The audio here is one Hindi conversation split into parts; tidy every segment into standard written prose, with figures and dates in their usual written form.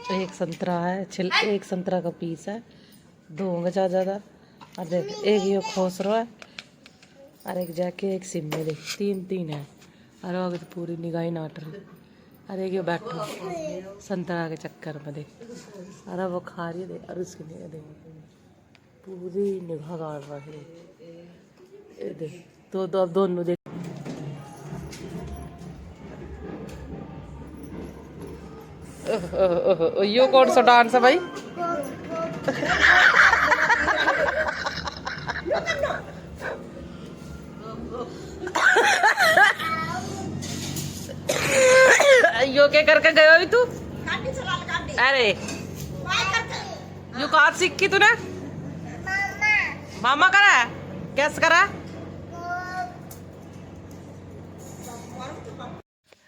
एक संतरा है, एक संतरा का पीस है, 2 होंगे ज़्यादा। और देख एक ये खोसरो है और एक जाके एक सिम में देख 3 है। और आगे तो पूरी निगाही नाट रही। अरे ये बैठो संतरा के चक्कर में देख। अरे वो खा रही दे और उसकी निगाह दे पूरी निगाह गाड़ रहा है। ये देख तो अब दोनों देख। यो कौन सा डांस है भाई? यो क्या करके गयो अभी तू? अरे यो कहाँ सीखी तूने? मामा करा कैसे करा?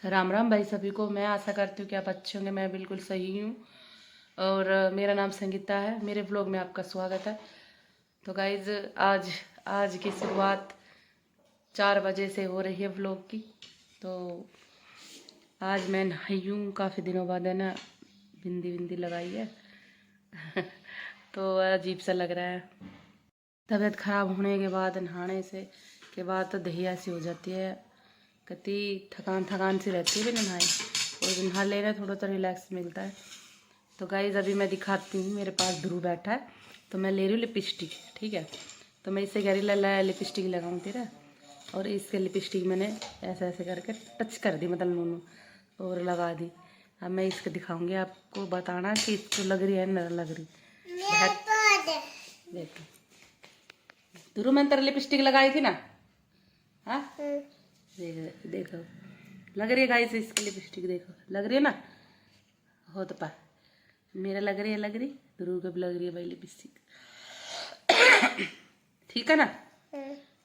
राम राम भाई सभी को। मैं आशा करती हूँ कि आप अच्छे होंगे। मैं बिल्कुल सही हूँ और मेरा नाम संगीता है। मेरे व्लॉग में आपका स्वागत है। तो गाइज आज की शुरुआत 4 बजे से हो रही है व्लॉग की। तो आज मैं नहाई हूँ, काफ़ी दिनों बाद है ना, बिंदी लगाई है। तो अजीब सा लग रहा है। तबीयत ख़राब होने के बाद नहाने से के बाद तो दही ऐसी हो जाती है, कति थकान सी रहती है बिना नहाए। और नहा लेना थोड़ा सा रिलैक्स मिलता है। तो गाइज अभी मैं दिखाती हूँ, मेरे पास ध्रुव बैठा है तो मैं ले रही हूँ लिपस्टिक। ठीक है, तो मैं इससे कह रही ला लिपस्टिक लगाऊँ तेरा। और इसके लिपस्टिक मैंने ऐसे ऐसे करके टच कर दी, मतलब नूनू, और लगा दी। अब मैं इसको दिखाऊंगी, आपको बताना कि इसको लग रही है न लग रही। देखो ध्रुव, मैंने तेरा लिपस्टिक लगाई थी ना? हाँ देखो लग रही है गाइस इसकी लिपस्टिक, देखो लग रही है ना? हो तो पा मेरा लग रही ध्रुव को भी लग रही है भाई लिपस्टिक। ठीक है ना?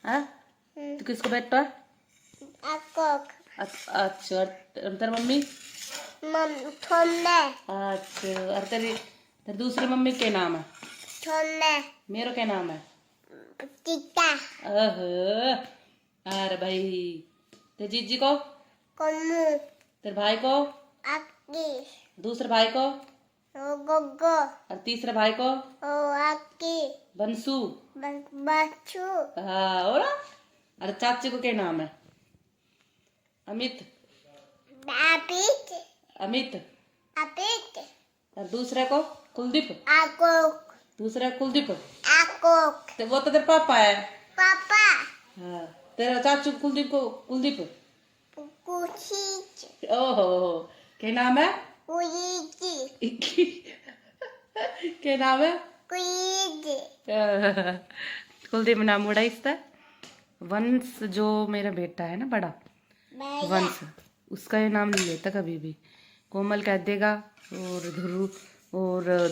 हाँ तो किसको बैठता है? अच्छा तेरी मम्मी? अच्छा और तेरी दूसरी मम्मी के नाम है? मेरा क्या नाम है? अरे भाई तेरे जीजी को? तेरे भाई को? दूसरे भाई को? और तीसरे भाई को? बंसू। हाँ और अरे चाची को क्या नाम है? अमित। अमित। और दूसरे को? कुलदीप। दूसरा कुलदीप। तो वो तो तेरे पापा है। हाँ तेरा चाचू कुलदीप को कुलदीप। ओहो क्या नाम है? क्या नाम है? कुलदीप नाम उड़ा इसका। वंश जो मेरा बेटा है ना बड़ा वंश, उसका ये नाम नहीं लेता कभी भी। कोमल कह देगा और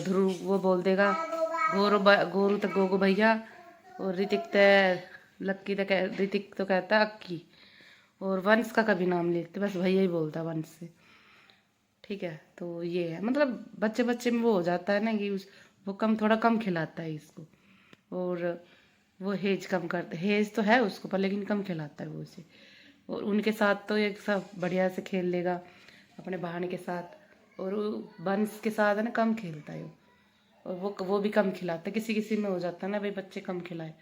ध्रुव वो बोल देगा गोरू तक गोगो भैया। और ऋतिक तो कहता अक्की। और वंश का कभी नाम लेते, बस भैया ही बोलता वंश से। ठीक है, तो ये है मतलब बच्चे में वो हो जाता है ना कि वो थोड़ा कम खिलाता है इसको। और वो हेज कम करता, हेज तो है उसको पर लेकिन कम खिलाता है वो उसे। और उनके साथ तो एक सब बढ़िया से खेल लेगा अपने बहन के साथ। और वंश के साथ है ना कम खेलता है और वो भी कम खिलाता है। किसी में हो जाता है ना भाई बच्चे कम खिलाए,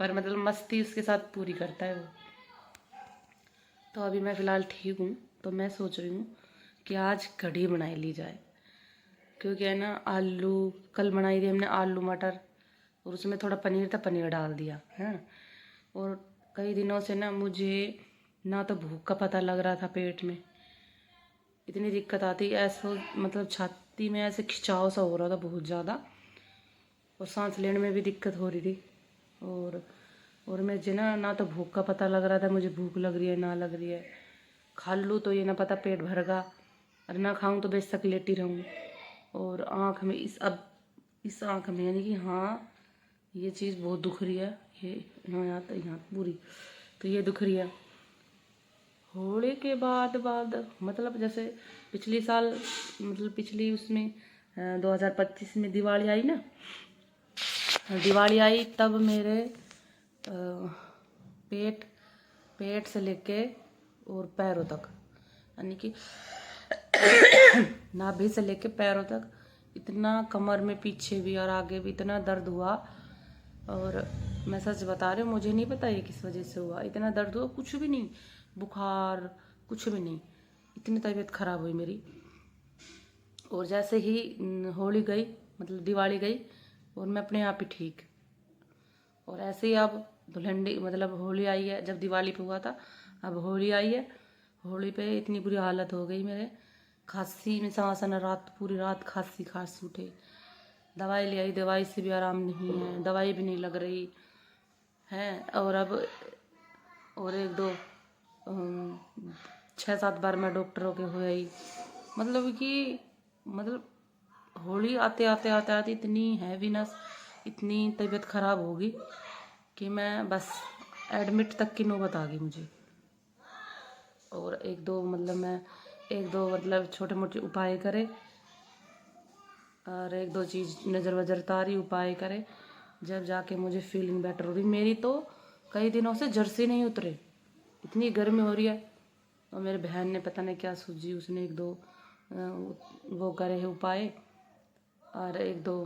पर मतलब मस्ती उसके साथ पूरी करता है वो। तो अभी मैं फ़िलहाल ठीक हूँ, तो मैं सोच रही हूँ कि आज कढ़ी बनाई ली जाए। क्योंकि है ना आलू कल बनाई थी हमने, आलू मटर, और उसमें थोड़ा पनीर था, पनीर डाल दिया है। और कई दिनों से ना मुझे ना तो भूख का पता लग रहा था, पेट में इतनी दिक्कत आती ऐसा, मतलब छाती में ऐसे खिंचाव सा हो रहा था बहुत ज़्यादा। और सांस लेने में भी दिक्कत हो रही थी। और मुझे ना तो भूख का पता लग रहा था, मुझे भूख लग रही है ना लग रही है। खा लूँ तो ये ना पता पेट भरगा, और ना खाऊं तो बेशक लेटी रहूँ। और आँख में इस आँख में यानी कि हाँ ये चीज़ बहुत दुख रही है। ये यहाँ पूरी तो ये दुख रही है। होली के बाद मतलब जैसे पिछली साल, मतलब पिछली उसमें 2025 में दिवाली आई ना, दिवाली आई तब मेरे पेट से लेके और पैरों तक यानी कि नाभि से लेके पैरों तक इतना, कमर में पीछे भी और आगे भी इतना दर्द हुआ। और मैं सच बता रही हूँ, मुझे नहीं पता ये किस वजह से हुआ, इतना दर्द हुआ, कुछ भी नहीं, बुखार कुछ भी नहीं, इतनी तबीयत खराब हुई मेरी। और जैसे ही होली गई, मतलब दिवाली गई, और मैं अपने आप ही ठीक। और ऐसे ही अब धुलंडी, मतलब होली आई है, जब दिवाली पे हुआ था, अब होली आई है, होली पे इतनी बुरी हालत हो गई मेरे, खांसी में सांस आना, रात पूरी रात खांसी उठे। दवाई ले आई, दवाई से भी आराम नहीं है, दवाई भी नहीं लग रही है। और अब और एक दो 6-7 बार मैं डॉक्टरों के हो आई, मतलब कि मतलब होली आते आते आते आते इतनी हैवीनेस, इतनी तबीयत खराब होगी कि मैं बस एडमिट तक की नौबत आ गई मुझे। और एक दो मतलब छोटे मोटे उपाय करे, और एक दो चीज़ नज़र वजर तारी उपाय करे, जब जाके मुझे फीलिंग बेटर हो रही। मेरी तो कई दिनों से जर्सी नहीं उतरे, इतनी गर्मी हो रही है। और मेरे बहन ने पता नहीं क्या सूझी, उसने एक दो वो करे है उपाय, और एक दो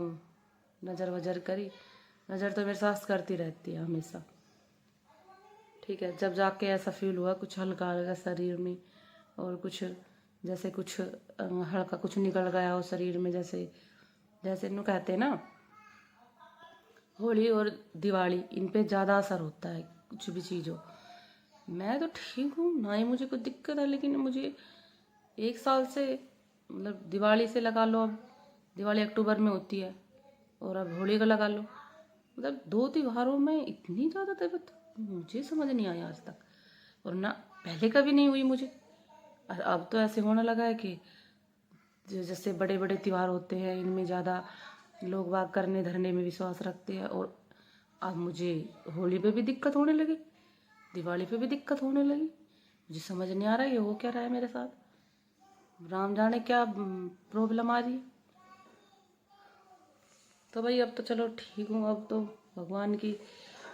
नज़र वजर करी। नज़र तो मेरे सास करती रहती है हमेशा, ठीक है। जब जाके ऐसा फील हुआ कुछ हल्का हल्का शरीर में, और कुछ जैसे कुछ हल्का कुछ निकल गया हो शरीर में, जैसे जैसे इन्हों कहते हैं ना, होली और दिवाली इन पे ज़्यादा असर होता है, कुछ भी चीज़ हो। मैं तो ठीक हूँ, ना ही मुझे कोई दिक्कत है, लेकिन मुझे 1 साल से, मतलब दिवाली से लगा लो, अब दिवाली अक्टूबर में होती है, और अब होली का लगा लो, मतलब 2 त्योहारों में इतनी ज़्यादा तबीयत मुझे समझ नहीं आया आज तक। और ना पहले कभी नहीं हुई मुझे, और अब तो ऐसे होने लगा है कि जैसे बड़े बड़े त्योहार होते हैं, इनमें ज़्यादा लोग बाग करने धरने में विश्वास रखते हैं। और अब मुझे होली पे भी दिक्कत होने लगी, दिवाली पे भी दिक्कत होने लगी। मुझे समझ नहीं आ रहा है ये हो क्या रहा है मेरे साथ, राम जाने क्या प्रॉब्लम आ रही है। तो भाई अब तो चलो ठीक हूँ, अब तो भगवान की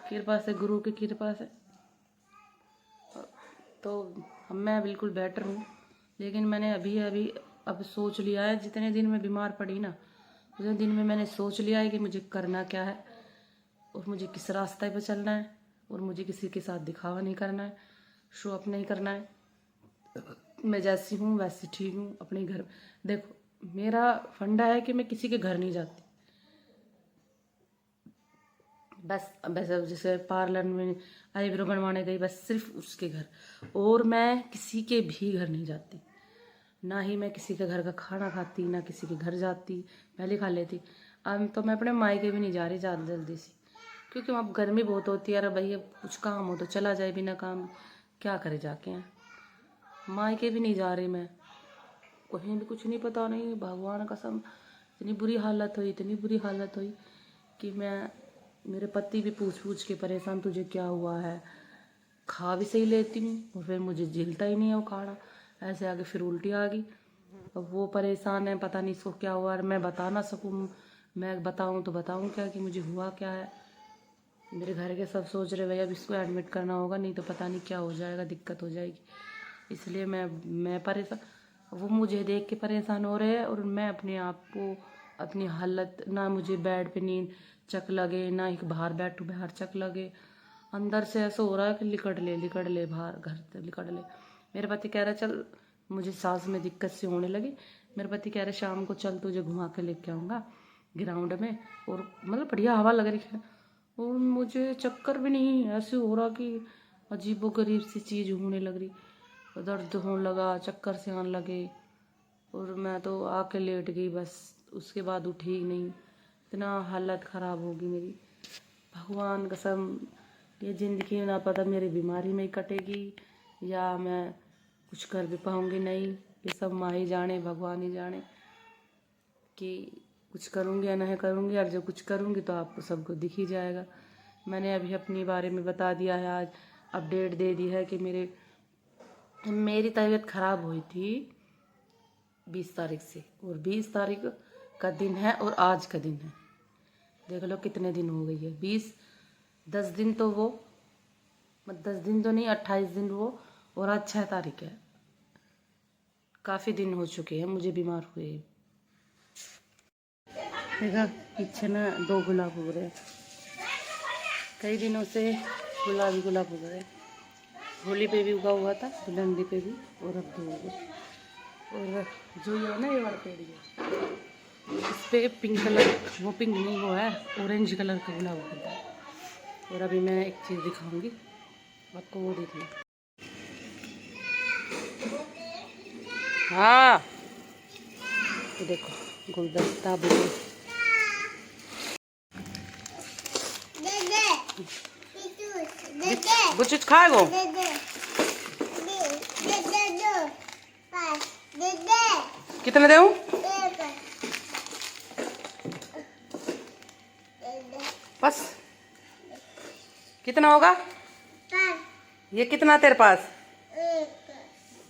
कृपा से, गुरु की कृपा से तो मैं बिल्कुल बेटर हूँ। लेकिन मैंने अभी अभी अब सोच लिया है, जितने दिन मैं बीमार पड़ी ना, उतने दिन में मैंने सोच लिया है कि मुझे करना क्या है, और मुझे किस रास्ते पे चलना है, और मुझे किसी के साथ दिखावा नहीं करना है, शो अप नहीं करना है। मैं जैसी हूँ वैसी ठीक हूँ अपने घर। देखो मेरा फंडा है कि मैं किसी के घर नहीं जाती, बस अब जैसे पार्लर में आईब्रो बनवाने गई, बस सिर्फ उसके घर, और मैं किसी के भी घर नहीं जाती। ना ही मैं किसी के घर का खाना खाती, ना किसी के घर जाती, पहले खा लेती। अब तो मैं अपने मायके भी नहीं जा रही ज़्यादा जल्दी से, क्योंकि वहाँ गर्मी बहुत होती है। अरे भैया कुछ काम हो तो चला जाए, बिना काम क्या करे जाके हैं। मायके भी नहीं जा रही मैं, कहीं भी कुछ नहीं, पता नहीं भगवान कसम, इतनी बुरी हालत हुई, इतनी बुरी हालत हुई कि मेरे पति भी पूछ पूछ के परेशान, तुझे क्या हुआ है। खा भी सही लेती हूँ और फिर मुझे झेलता ही नहीं है वो खाना, ऐसे आगे फिर उल्टी आ गई। अब वो परेशान है, पता नहीं इसको क्या हुआ, और मैं बता ना सकूँ, मैं बताऊँ तो बताऊँ क्या कि मुझे हुआ क्या है। मेरे घर के सब सोच रहे भैया अब इसको एडमिट करना होगा, नहीं तो पता नहीं क्या हो जाएगा, दिक्कत हो जाएगी। इसलिए मैं परेशान, वो मुझे देख के परेशान हो रहे हैं, और मैं अपने आप को, अपनी हालत, ना मुझे बेड पे नींद चक लगे, ना ही बाहर बैठूँ बाहर चक लगे, अंदर से ऐसा हो रहा है कि लिकड़ ले बाहर, घर से लिकड़ ले। मेरे पति कह रहे चल, मुझे सांस में दिक्कत से होने लगी, मेरे पति कह रहे शाम को चल तुझे घुमा के लेके आऊँगा ग्राउंड में, और मतलब बढ़िया हवा लग रही है, और मुझे चक्कर भी नहीं, ऐसे हो रहा कि अजीबोगरीब सी चीज़ होने लग रही, दर्द होने लगा, चक्कर से आने लगे, और मैं तो आके लेट गई बस, उसके बाद उठी ही नहीं। इतना हालत ख़राब होगी मेरी, भगवान कसम, ये ज़िंदगी ना पता मेरी बीमारी में ही कटेगी या मैं कुछ कर भी पाऊँगी नहीं। ये सब माँ ही जाने, भगवान ही जाने कि कुछ करूँगी या नहीं करूँगी, और जो कुछ करूँगी तो आपको सबको दिख ही जाएगा। मैंने अभी अपने बारे में बता दिया है, आज अपडेट दे दी है कि मेरी तबीयत ख़राब हुई थी 20 तारीख से, और 20 तारीख का दिन है और आज का दिन है, देख लो कितने दिन हो गई है। 10 दिन तो वो, 10 दिन तो नहीं, 28 दिन वो, और आज 6 तारीख है। काफ़ी दिन हो चुके हैं मुझे बीमार हुए। देखा पीछे ना 2 गुलाब उग रहे, कई दिनों से गुलाबी गुलाब उग रहे। होली पे भी उगा हुआ था, दुल्हनडी पे भी, और अब 2 उगे। और जो ये है ना, ये वाला पेड़, ये इस पे पिंक कलर, वो पिंक नहीं, वो है ऑरेंज कलर का गुलाब होता है। और अभी मैं एक चीज़ दिखाऊंगी आपको, वो देखना। हाँ ये देखो गुलदस्ता भी। कुछ खाए वो कितने दूं? बस कितना होगा? ये कितना तेरे पास?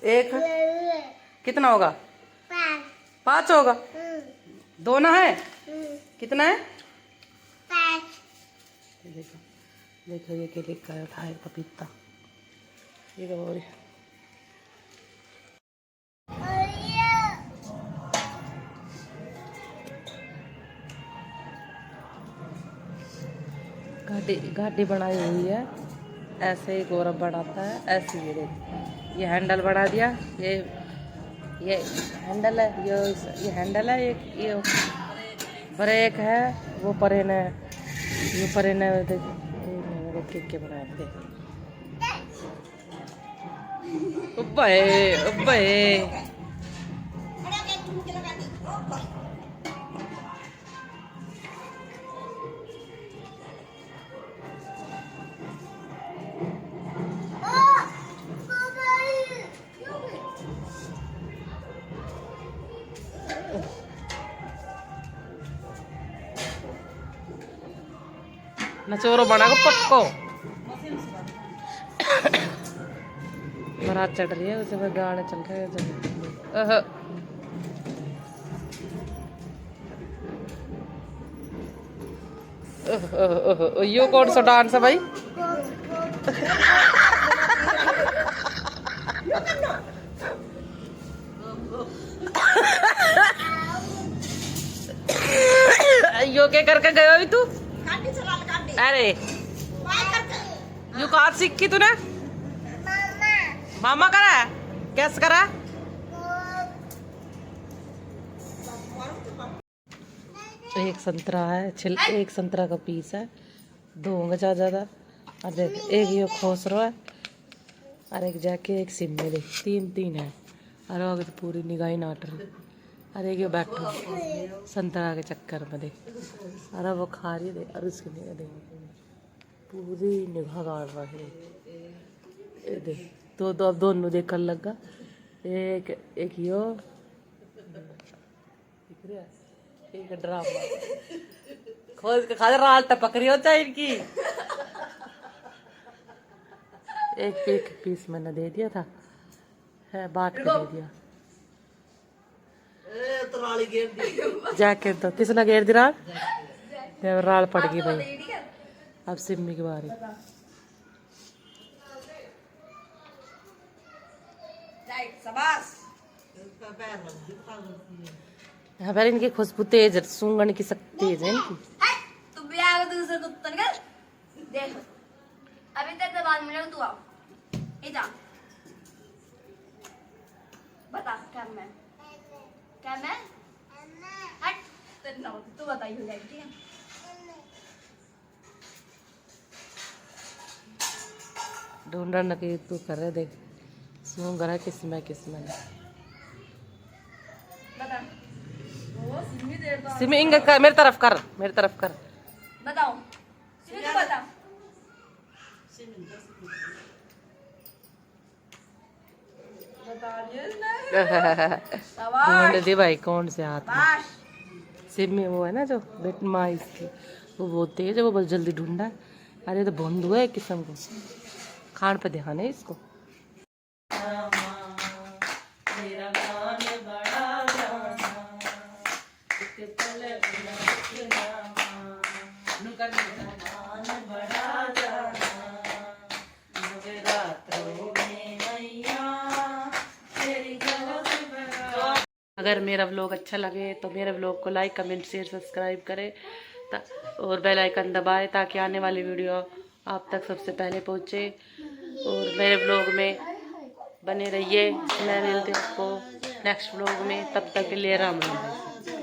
एक। कितना होगा? 5 होगा। 2 ना है? कितना है? 5। देखो देखो, ये केले का था एक पपीता, ये और गाड़ी बनाई हुई है, ऐसे ही गौरव बनाता है, ऐसे ही। देख ये हैंडल बना दिया, ये हैंडल है, ये हैंडल है, ये ब्रेक है, वो परे ने, ये परे ने देख के बनाए थे। उब्बे नचोरो बना को पक्को। बारात चढ़ रही है, उसे पर गाने चल रहे हैं। यो कौन सा डांस है भाई? यो क्या करके गयो अभी तू? अरे यू कहाँ सीखी तूने? मामा करा? कैसे करा? एक संतरा है, एक संतरा का पीस है, 2 होंगे ज्यादा। और देख एक ये खोसरो है, और एक जाके एक सिम में देख 3 है। और आगे तो पूरी निगाही नाट रही। अरे ये बैठो संतरा के चक्कर में देख, अरे वो खा रही दे, और उसके लिए देख पूरी निगाह गाड़ रहा है। ये देख तो अब दोनों देखने लगा, एक यो एक ड्रामा खोज के खा राल टपक रही होता है इनकी। एक पीस मैंने दे दिया था, है बांट के दे दिया। जाके तो किसने घेर दी राल? राल पड़ गई भाई। अब सिम्मी की बारी। यहाँ पर इनकी खुशबू तेज है, सूंघने की शक्ति तेज है इनकी। तू भी आएगा दूसरे कुत्ता निकल देख, अभी तेरे से बाद मिलेगा, तू आओ इधर बता क्या मैं हट तेरे ना तू बताइए हो जाएगी, ठीक है? ढूंढा न कि तू कर रहे, देख सूंघ रहा किसमें बता वो सिमी देर तो सिमी इंग कर, मेरी तरफ कर बताओ सिमी तू बता। ढूंढ दे भाई कौन से हाथ में। सिमी वो है ना जो बेट माँ इसकी, वो बहुत तेज है, वो बहुत जल्दी ढूंढा है। अरे तो बंधु है एक किस्म को, खान पे ध्यान है इसको। अगर मेरा व्लॉग अच्छा लगे तो मेरे व्लॉग को लाइक कमेंट शेयर सब्सक्राइब करें और बेल आइकन दबाएं ताकि आने वाली वीडियो आप तक सबसे पहले पहुँचे। और मेरे व्लॉग में बने रहिए। मैं मिलती हूँ आपको नेक्स्ट व्लॉग में, तब तक के लिए राम राम।